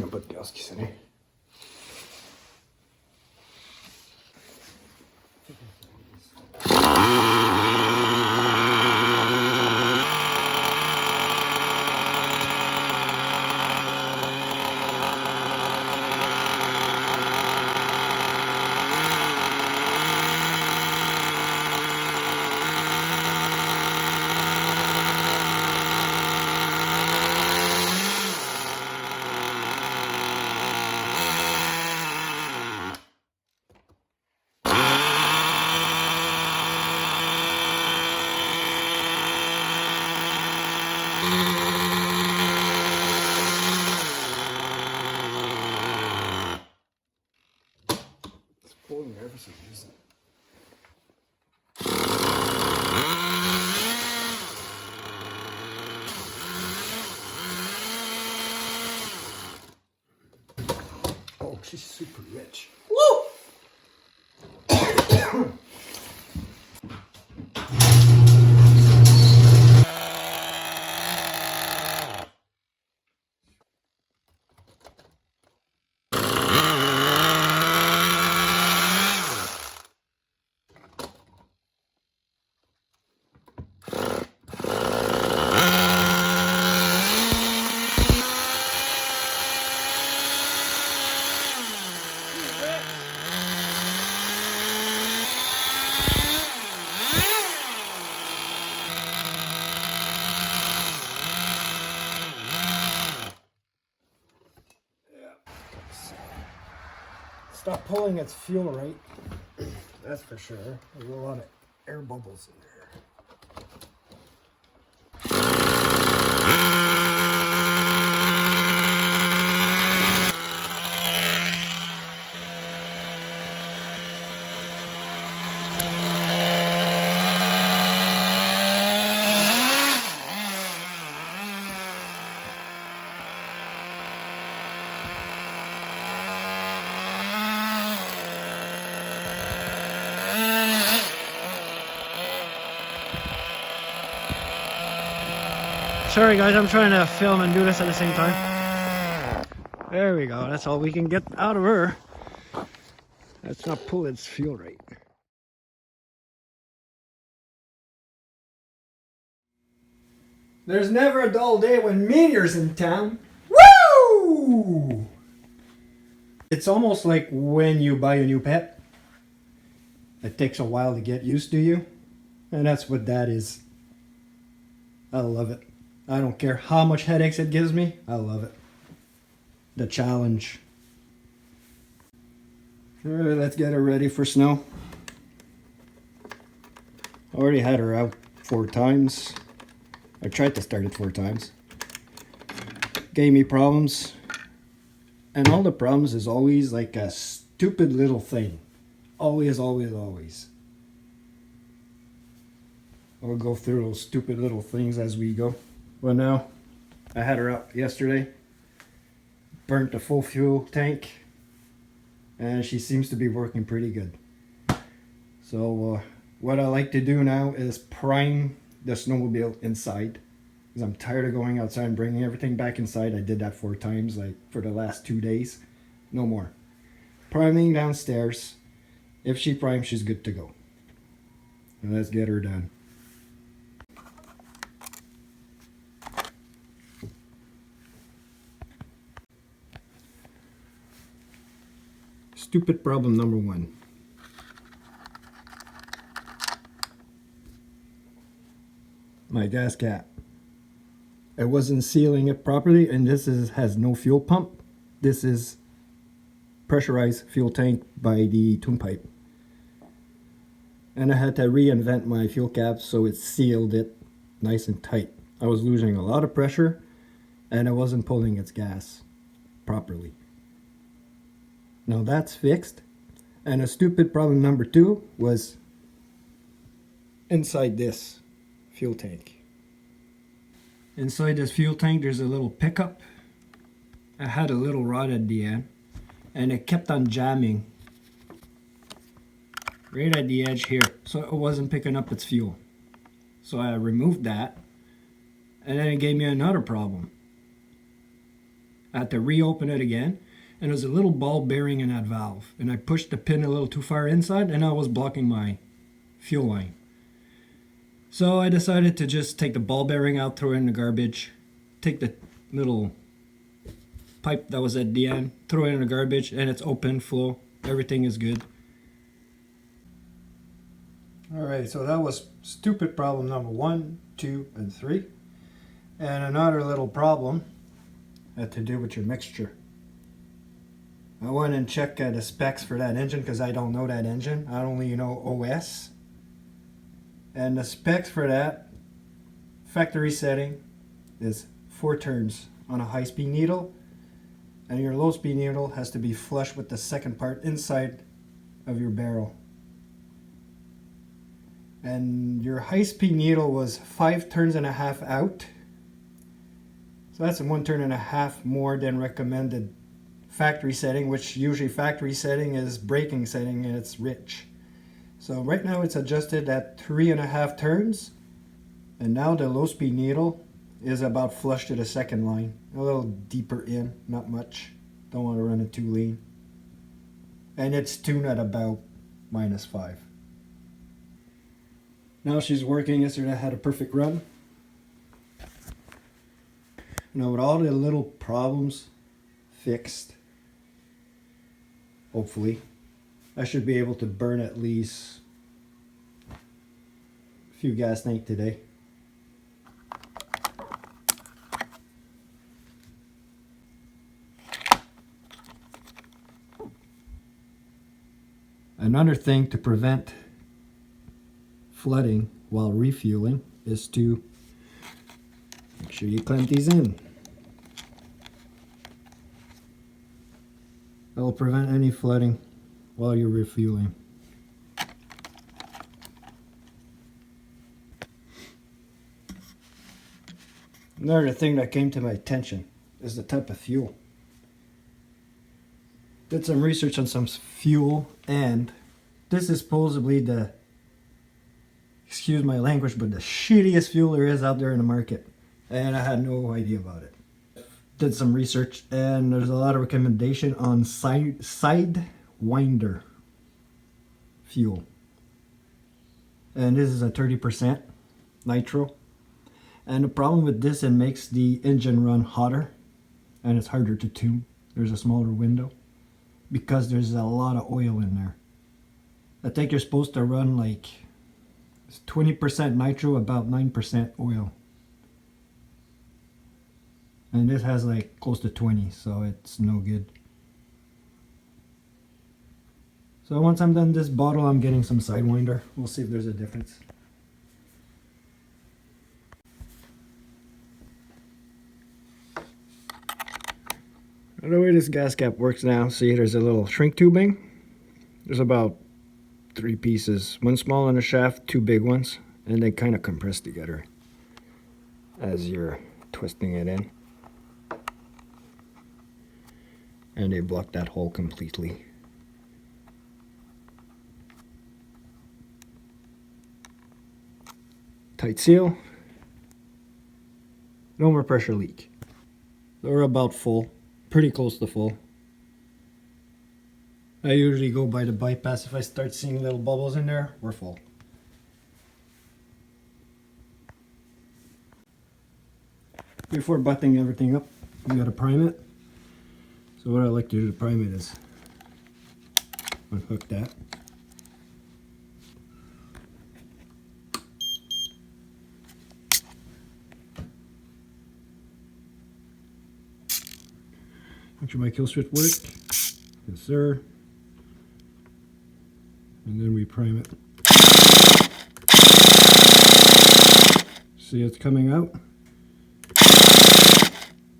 n'y a pas de gaz qui sonnait. Pulling nervous to use it. Oh, she's super rich. Woo! Stop pulling its fuel rate. That's for sure. There's a lot of air bubbles in there. Sorry guys, I'm trying to film and do this at the same time. There we go, that's all we can get out of her. Let's not pull its fuel rate. There's never a dull day when Meteor's in town. Woo! It's almost like when you buy a new pet. It takes a while to get used to you. And that's what that is. I love it. I don't care how much headaches it gives me. I love it. The challenge. Alright, let's get her ready for snow. I already had her out 4 times. I tried to start it 4 times. Gave me problems. And all the problems is always like a stupid little thing. Always, always, always. I'll go through those stupid little things as we go. Well, now, I had her out yesterday, burnt the full fuel tank, and she seems to be working pretty good. So, what I like to do now is prime the snowmobile inside, because I'm tired of going outside and bringing everything back inside. I did that 4 times, like, for the last 2 days. No more. Priming downstairs. If she primes, she's good to go. And let's get her done. Stupid problem number 1. My gas cap. I wasn't sealing it properly, and this has no fuel pump. This is pressurized fuel tank by the tune pipe. And I had to reinvent my fuel cap so it sealed it nice and tight. I was losing a lot of pressure, and I wasn't pulling its gas properly. Now that's fixed. And a stupid problem number 2 was inside this fuel tank. Inside this fuel tank there's a little pickup. I had a little rod at the end, and it kept on jamming right at the edge here, so it wasn't picking up its fuel. So I removed that, and then it gave me another problem. I had to reopen it again, and there's a little ball bearing in that valve, and I pushed the pin a little too far inside, and I was blocking my fuel line. So I decided to just take the ball bearing out, throw it in the garbage, take the little pipe that was at the end, throw it in the garbage, and it's open flow. Everything is good. Alright, so that was stupid problem number 1, 2, and 3. And another little problem had to do with your mixture. I went and checked the specs for that engine because I don't know that engine. I only know OS. And the specs for that factory setting is 4 turns on a high-speed needle, and your low-speed needle has to be flush with the second part inside of your barrel. And your high-speed needle was 5 turns and a half out, so that's 1 turn and a half more than recommended factory setting, which usually factory setting is braking setting and it's rich. So right now it's adjusted at 3.5 turns, and now the low speed needle is about flush to the second line, a little deeper in, not much. Don't want to run it too lean. And it's tuned at about -5. Now she's working. Yesterday I had a perfect run. You know, with all the little problems fixed, hopefully, I should be able to burn at least a few gas tanks today. Another thing to prevent flooding while refueling is to make sure you clamp these in. That will prevent any flooding while you're refueling. Another thing that came to my attention is the type of fuel. Did some research on some fuel, and this is supposedly the, excuse my language, but the shittiest fuel there is out there in the market. And I had no idea about it. Did some research, and there's a lot of recommendation on Sidewinder fuel. And this is a 30% nitro. And the problem with this, it makes the engine run hotter, and it's harder to tune. There's a smaller window because there's a lot of oil in there. I think you're supposed to run like 20% nitro, about 9% oil. And this has like close to 20, so it's no good. So once I'm done this bottle, I'm getting some Sidewinder. We'll see if there's a difference. The way this gas cap works now, see there's a little shrink tubing. There's about 3 pieces, 1 small on the shaft, 2 big ones, and they kind of compress together as you're twisting it in. And they block that hole completely. Tight seal. No more pressure leak. They're about full, pretty close to full. I usually go by the bypass. If I start seeing little bubbles in there, we're full. Before buttoning everything up, you gotta prime it. So what I like to do to prime it is unhook that. Make sure my kill switch works. Yes, sir. And then we prime it. See, it's coming out.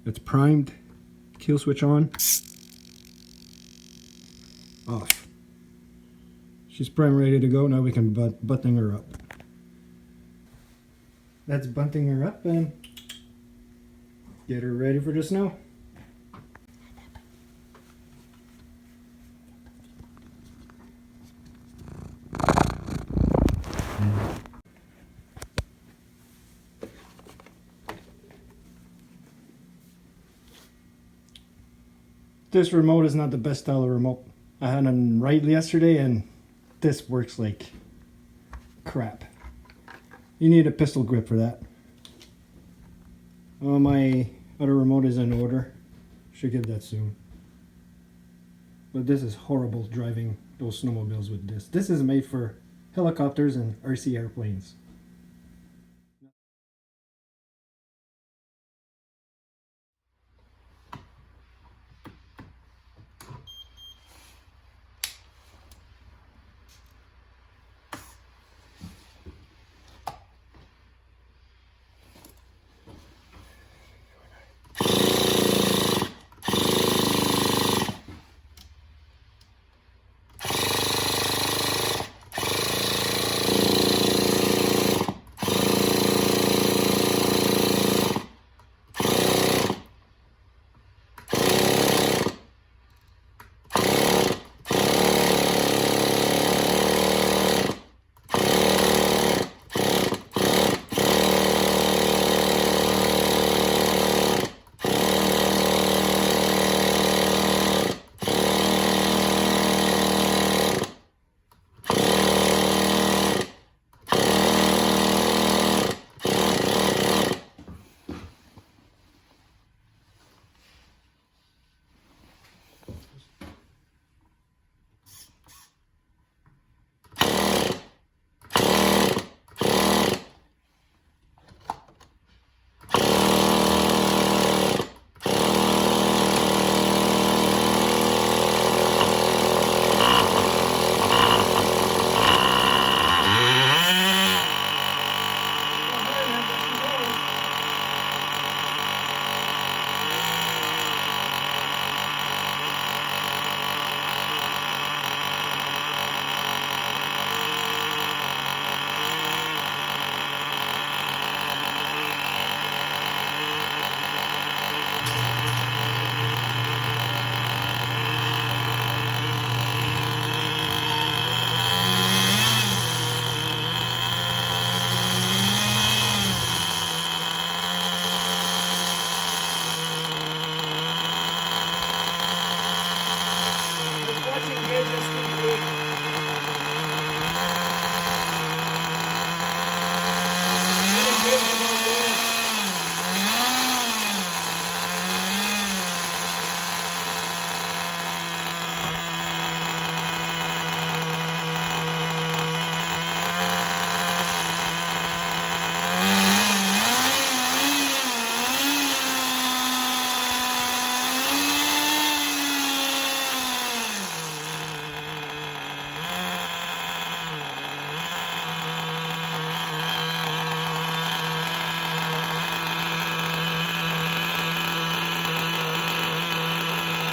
It's primed. Kill switch on. Off. She's primed, ready to go. Now we can button her up. That's bunting her up and get her ready for the snow. This remote is not the best style of remote. I had a ride yesterday and this works like crap. You need a pistol grip for that. My other remote is in order. Should get that soon. But this is horrible driving those snowmobiles with this. This is made for helicopters and RC airplanes.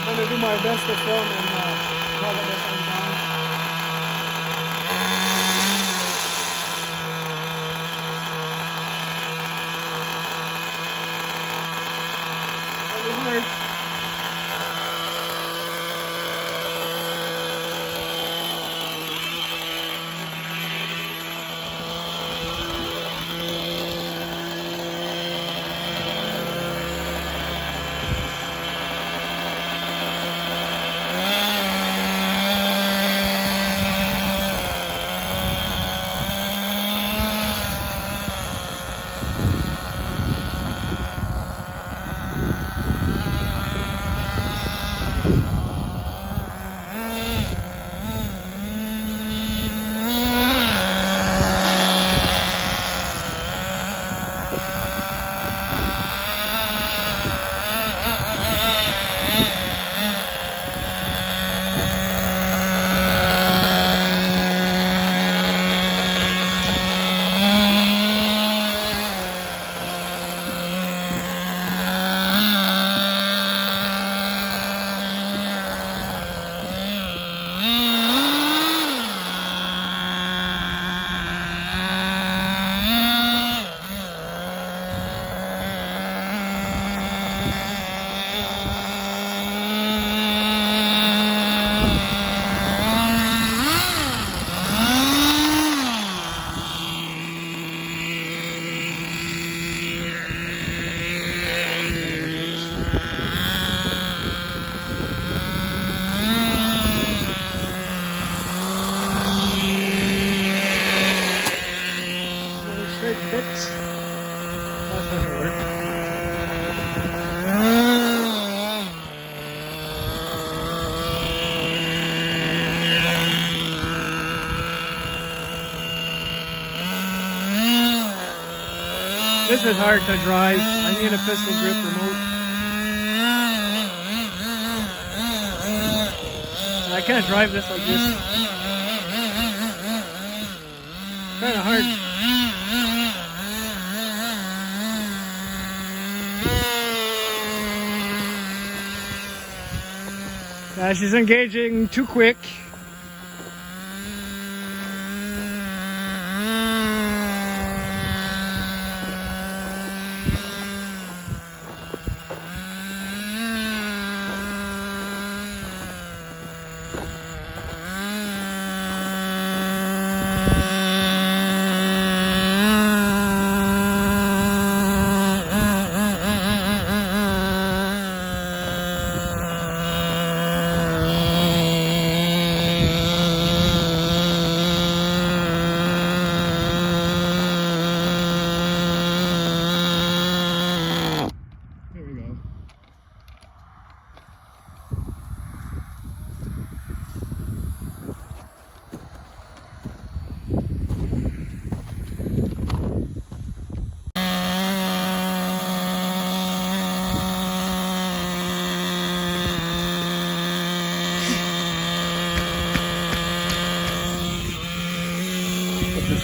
I'm gonna do my best to film and cover this one down. Really hard. This is hard to drive. I need a pistol grip remote. I can't drive this like this. Kind of hard. She's engaging too quick.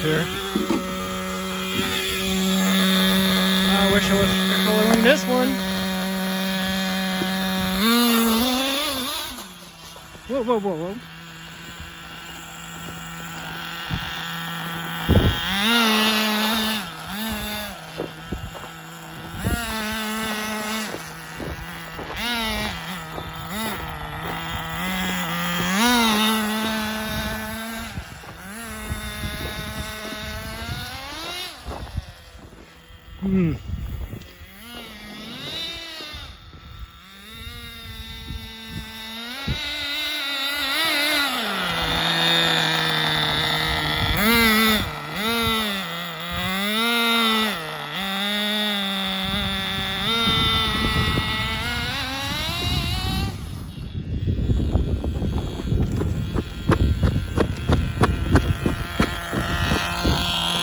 Here. I wish I was following this one. Whoa, whoa, whoa, whoa.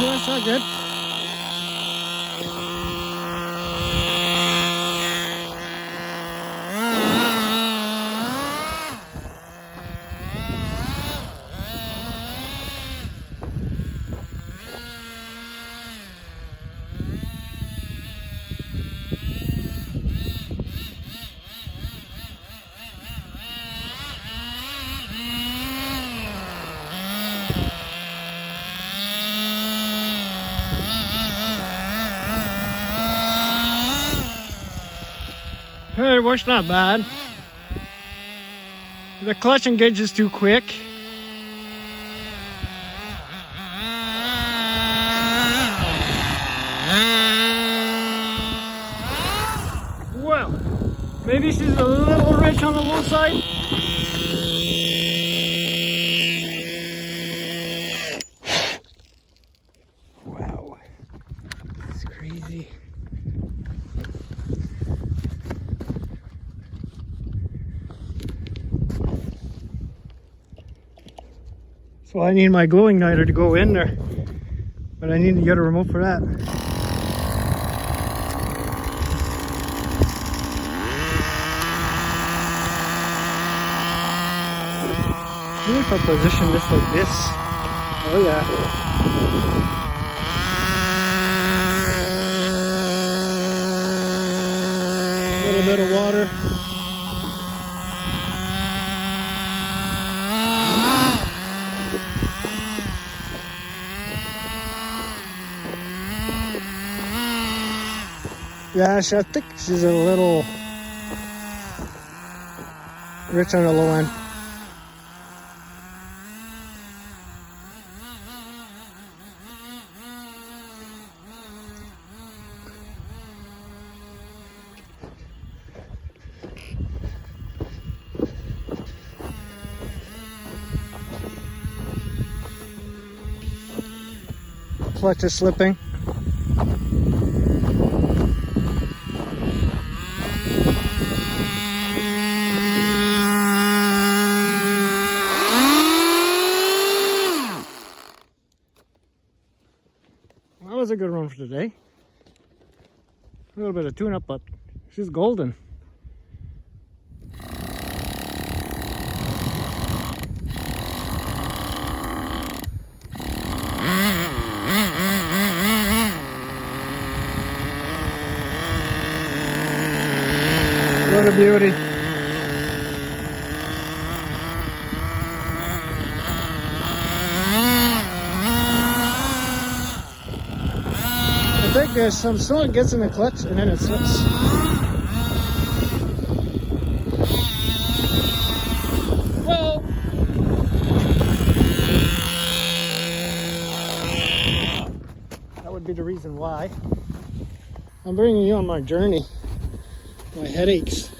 That's not good. Hey, it works not bad. The clutch engages too quick. Well, maybe she's a little rich on the low side. Wow, that's crazy. So I need my glowing igniter to go in there, but I need to get a remote for that. Maybe if I position this like this. Oh yeah. A little bit of water. Yeah, I think she's a little rich on the low end. Clutch is slipping. That was a good run for today. A little bit of tune-up, but she's golden. What a beauty. I think there's some snow it gets in the clutch and then it slips. Well, that would be the reason why. I'm bringing you on my journey. My headaches.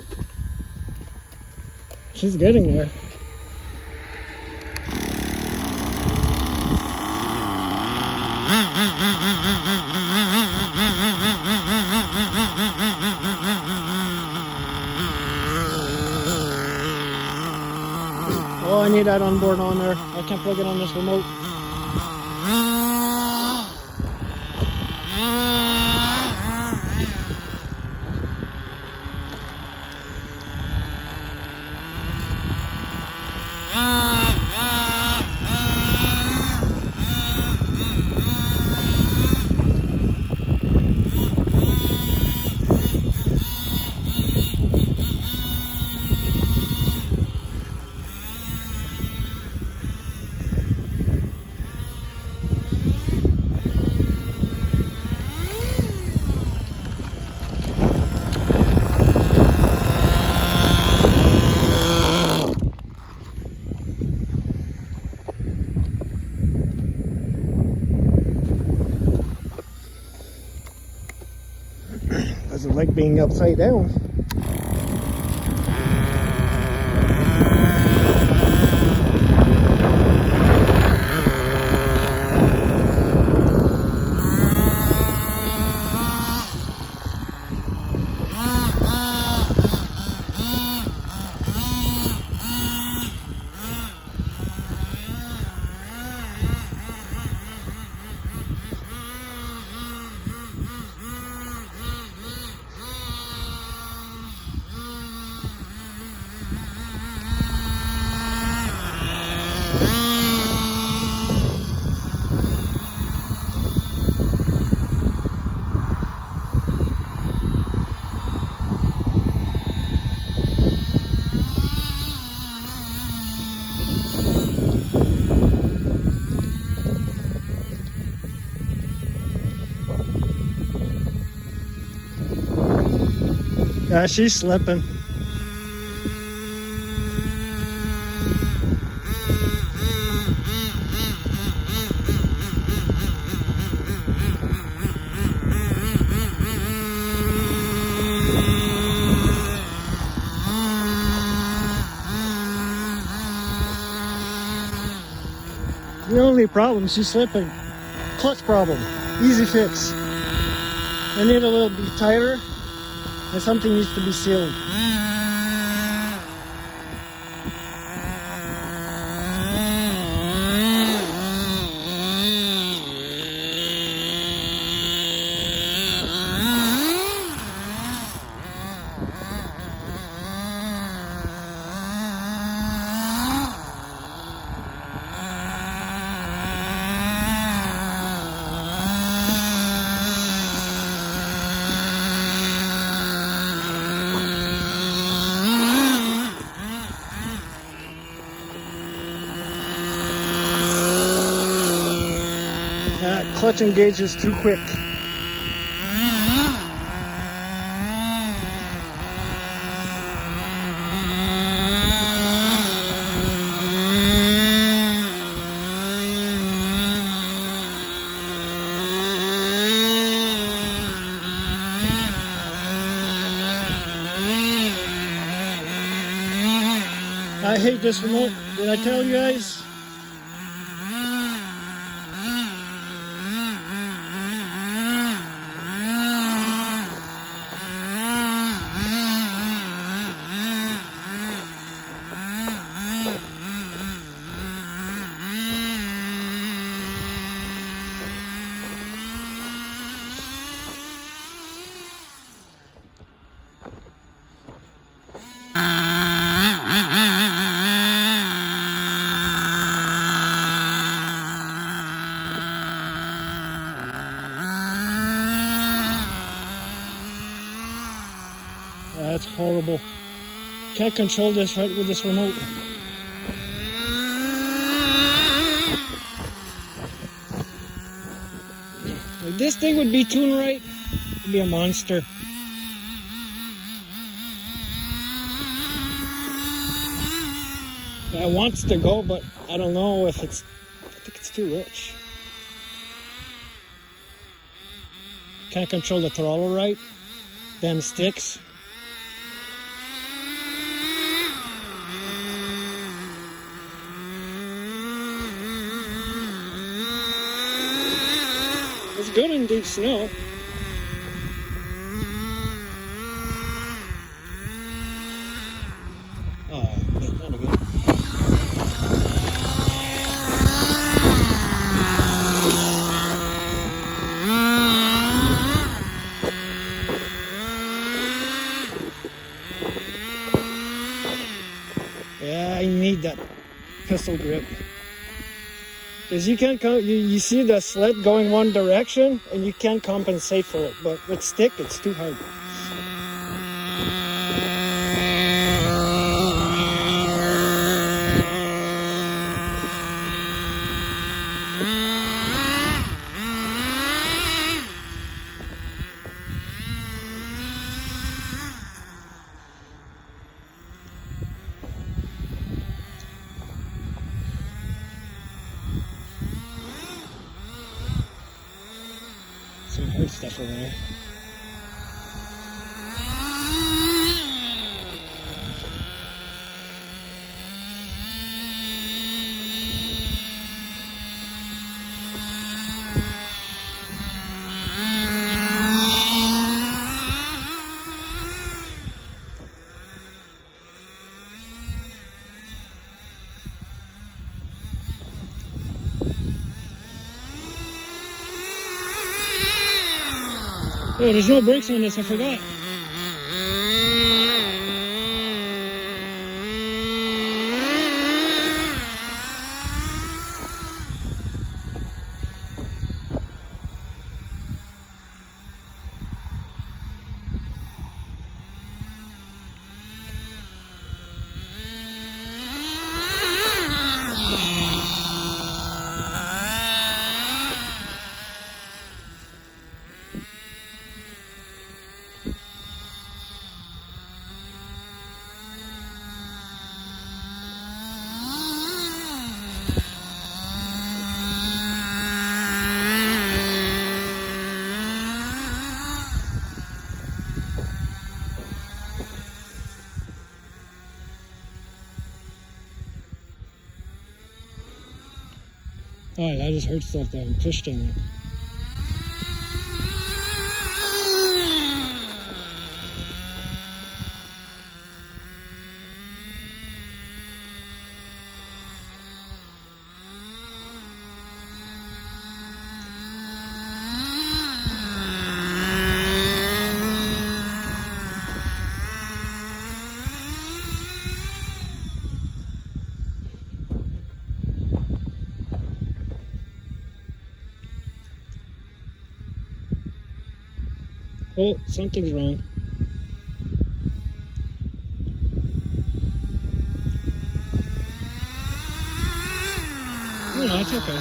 She's getting there. Oh, I need that onboard on there. I can't plug it on this remote. Doesn't like being upside down. Yeah, she's slipping. The only problem, she's slipping. Clutch problem. Easy fix. I need a little bit tighter. And something needs to be sealed. That clutch engages too quick. I hate this remote. Did I tell you guys? horrible. Can't control this right with this remote. If this thing would be tuned right, it'd be a monster. Yeah, it wants to go, but I don't know if it's, I think it's too rich. Can't control the throttle right. Them sticks. It's good in deep snow. Oh, man, not again. Yeah, I need that pistol grip. Because you can't, you see the sled going one direction and you can't compensate for it. But with stick, it's too hard. Some hard stuff over there. Oh, there's no brakes on this, I forgot. Oh, I just heard stuff there and pushed on it. Oh, something's wrong. No, it's okay.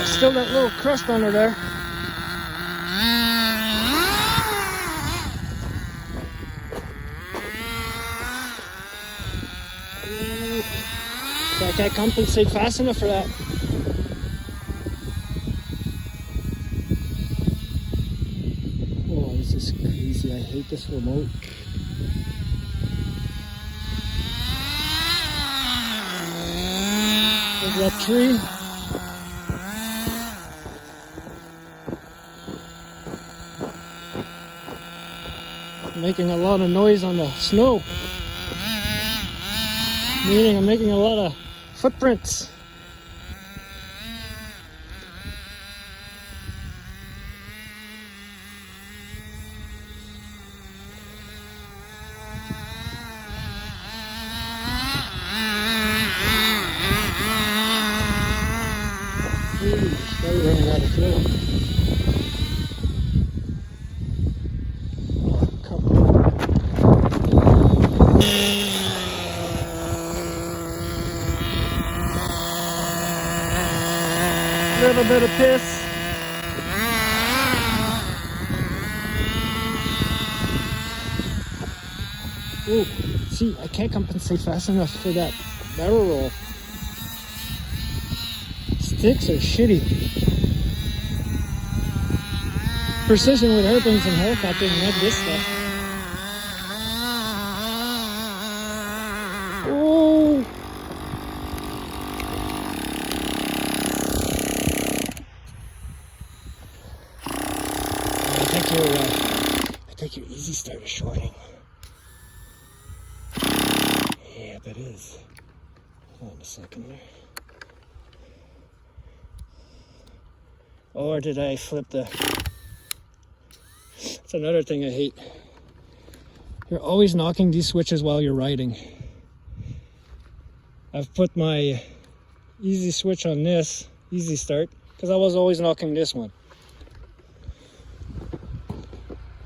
Still that little crust under there. So I can't compensate fast enough for that. This is crazy. I hate this remote. There's that tree. Making a lot of noise on the snow. Meaning I'm making a lot of footprints. Started running out of fuel. Little bit of piss. Ooh, see, I can't compensate fast enough for that barrel roll. Sticks are shitty. Precision with airplanes and helicopters, not this stuff. Oh! I think your easy start is shorting. Yeah, that is. Hold on a second there. Or did I flip the... That's another thing I hate. You're always knocking these switches while you're riding. I've put my easy switch on this, easy start, because I was always knocking this one.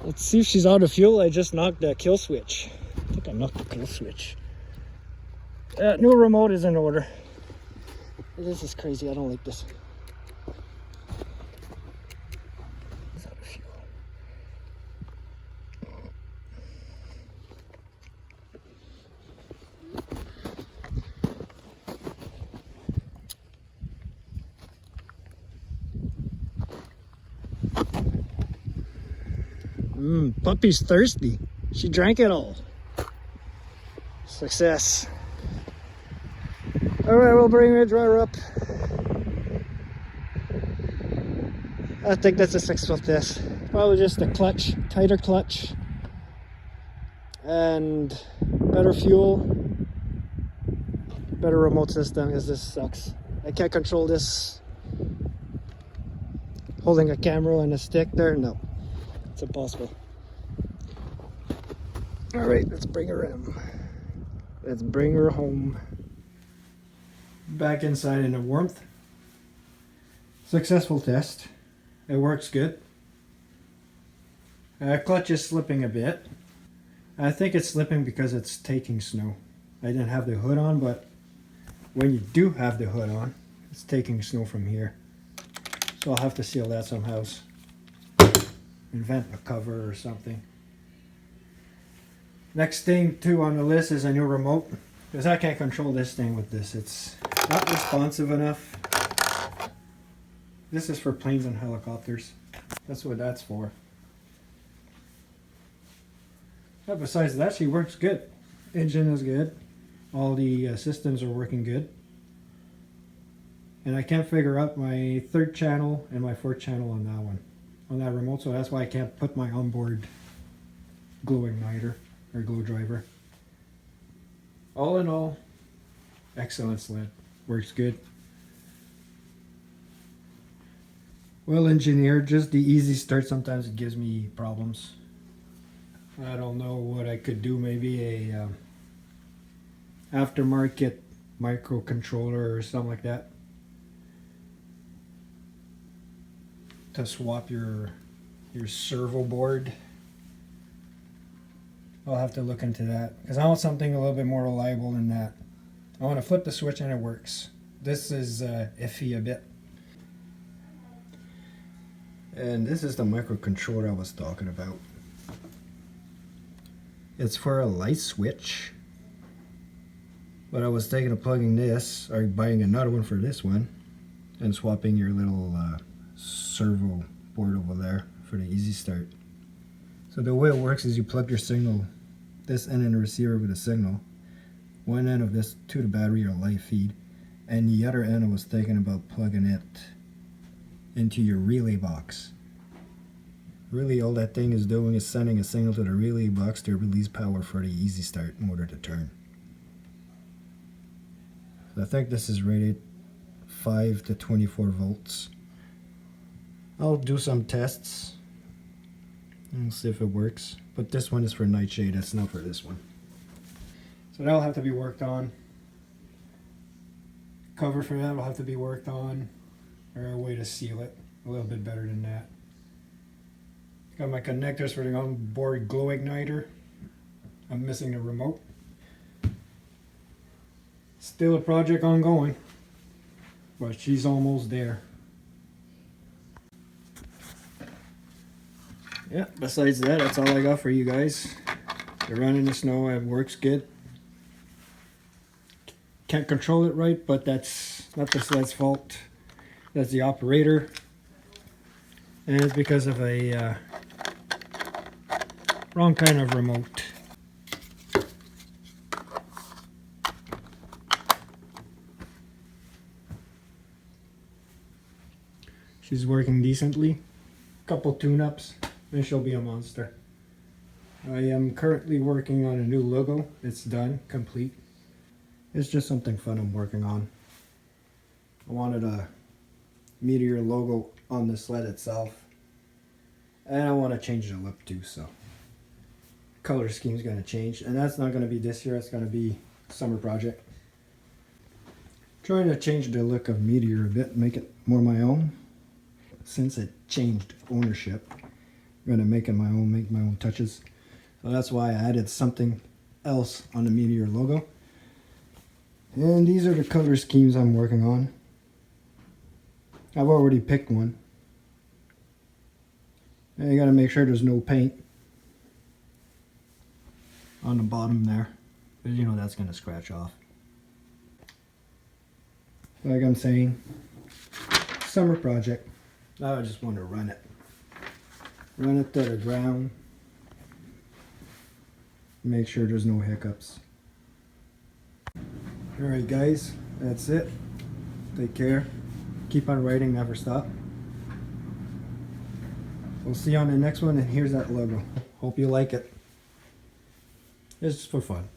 Let's see if she's out of fuel. I just knocked the kill switch. I think I knocked the kill switch. New remote is in order. This is crazy. I don't like this. It's out of fuel. Puppy's thirsty. She drank it all. Success. Alright, we'll bring the dryer up. I think that's a successful test. Probably just a clutch, tighter clutch, and better fuel, better remote system, because this sucks. I can't control this holding a camera and a stick there. No, it's impossible. Alright, let's bring her in. Let's bring her home. Back inside in the warmth. Successful test. It works good. Clutch is slipping a bit. I think it's slipping because it's taking snow. I didn't have the hood on, but when you do have the hood on, it's taking snow from here. So I'll have to seal that somehow. Invent a cover or something. Next thing too on the list is a new remote, because I can't control this thing with this. It's not responsive enough. This is for planes and helicopters. That's what that's for. But besides that, she works good. Engine is good. All the systems are working good. And I can't figure out my third channel and my fourth channel on that one, on that remote. So that's why I can't put my onboard glow igniter or glow driver. All in all, excellent sled. Works good. Well engineered. Just the easy start, sometimes it gives me problems. I don't know what I could do. Maybe a aftermarket microcontroller or something like that to swap your servo board. I'll have to look into that, because I want something a little bit more reliable than that. I want to flip the switch and it works. This is iffy a bit. And this is the microcontroller I was talking about. It's for a light switch. But I was thinking of plugging this, or buying another one for this one, and swapping your little servo board over there for the easy start. So the way it works is you plug your signal, this end in the receiver with a signal, one end of this to the battery or live feed, and the other end I was thinking about plugging it into your relay box. Really all that thing is doing is sending a signal to the relay box to release power for the easy start motor to turn. So I think this is rated 5 to 24 volts. I'll do some tests and see if it works, but this one is for nightshade, that's not for this one. So that'll have to be worked on. Cover for that will have to be worked on, or a way to seal it a little bit better than that. Got my connectors for the onboard glow igniter. I'm missing the remote. Still a project ongoing, but she's almost there. Yeah, besides that, that's all I got for you guys. They're running the snow, it works good. Can't control it right, but that's not the sled's fault. That's the operator. And it's because of a wrong kind of remote. She's working decently. Couple tune-ups and she'll be a monster. I am currently working on a new logo. It's done, complete. It's just something fun I'm working on. I wanted a Meteor logo on the sled itself. And I want to change the look too, so color scheme's going to change. And that's not going to be this year, it's going to be summer project. Trying to change the look of Meteor a bit, make it more my own. Since it changed ownership, I'm going to make it my own, make my own touches. So that's why I added something else on the Meteor logo. And these are the color schemes I'm working on. I've already picked one. And you got to make sure there's no paint on the bottom there, because you know that's going to scratch off. Like I'm saying, summer project. Now I just want to run it. Run it to the ground. Make sure there's no hiccups. Alright guys, that's it. Take care. Keep on riding, never stop. We'll see you on the next one, and here's that logo. Hope you like it. It's just for fun.